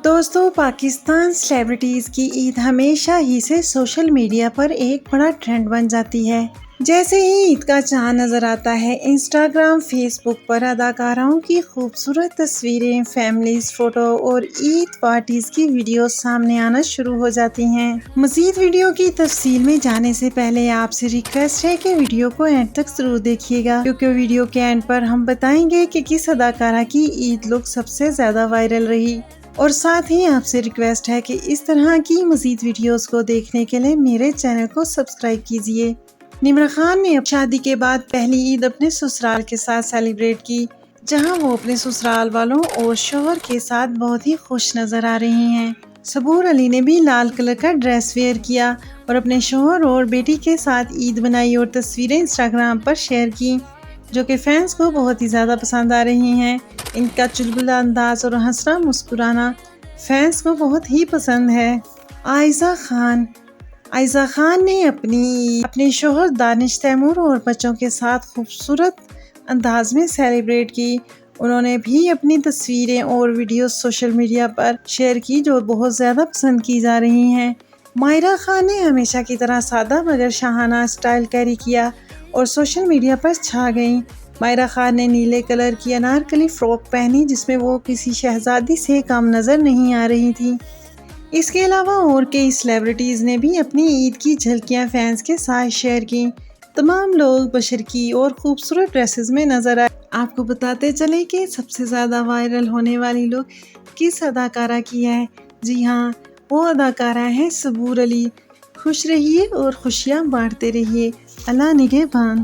دوستوں، پاکستان سیلیبریٹیز کی عید ہمیشہ ہی سے سوشل میڈیا پر ایک بڑا ٹرینڈ بن جاتی ہے۔ جیسے ہی عید کا چاند نظر آتا ہے، انسٹاگرام، فیس بک پر اداکاراؤں کی خوبصورت تصویریں، فیملیز فوٹو اور عید پارٹیز کی ویڈیوز سامنے آنا شروع ہو جاتی ہیں۔ مزید ویڈیو کی تفصیل میں جانے سے پہلے آپ سے ریکویسٹ ہے کہ ویڈیو کو اینڈ تک ضرور دیکھیے گا، کیونکہ ویڈیو کے اینڈ پر ہم بتائیں گے کہ کس اداکارہ کی عید لک سب سے زیادہ وائرل رہی، اور ساتھ ہی آپ سے ریکویسٹ ہے کہ اس طرح کی مزید ویڈیوز کو دیکھنے کے لیے میرے چینل کو سبسکرائب کیجیے۔ نمرا خان نے شادی کے بعد پہلی عید اپنے سسرال کے ساتھ سیلیبریٹ کی، جہاں وہ اپنے سسرال والوں اور شوہر کے ساتھ بہت ہی خوش نظر آ رہی ہیں۔ صبور علی نے بھی لال کلر کا ڈریس ویئر کیا اور اپنے شوہر اور بیٹی کے ساتھ عید منائی اور تصویریں انسٹاگرام پر شیئر کی، جو کہ فینس کو بہت ہی زیادہ پسند آ رہی ہیں۔ ان کا چلبلا انداز اور ہنسنا مسکرانا فینس کو بہت ہی پسند ہے۔ عائزہ خان نے اپنے شوہر دانش تیمور اور بچوں کے ساتھ خوبصورت انداز میں سیلیبریٹ کی۔ انہوں نے بھی اپنی تصویریں اور ویڈیوز سوشل میڈیا پر شیئر کی، جو بہت زیادہ پسند کی جا رہی ہیں۔ ماہرہ خان نے ہمیشہ کی طرح سادہ مگر شاہانہ سٹائل کیری کیا اور سوشل میڈیا پر چھا گئیں۔ ماہرہ خان نے نیلے کلر کی انارکلی فراک پہنی، جس میں وہ کسی شہزادی سے کم نظر نہیں آ رہی تھی۔ اس کے علاوہ اور کئی سیلیبریٹیز نے بھی اپنی عید کی جھلکیاں فینس کے ساتھ شیئر کی۔ تمام لوگ بشرکی اور خوبصورت ڈریسز میں نظر آئے۔ آپ کو بتاتے چلیں کہ سب سے زیادہ وائرل ہونے والی لک کس اداکارہ کی ہے؟ جی ہاں، وہ اداکارہ ہیں صبور علی۔ خوش رہیے اور خوشیاں بانٹتے رہیے۔ اللہ نگہبان۔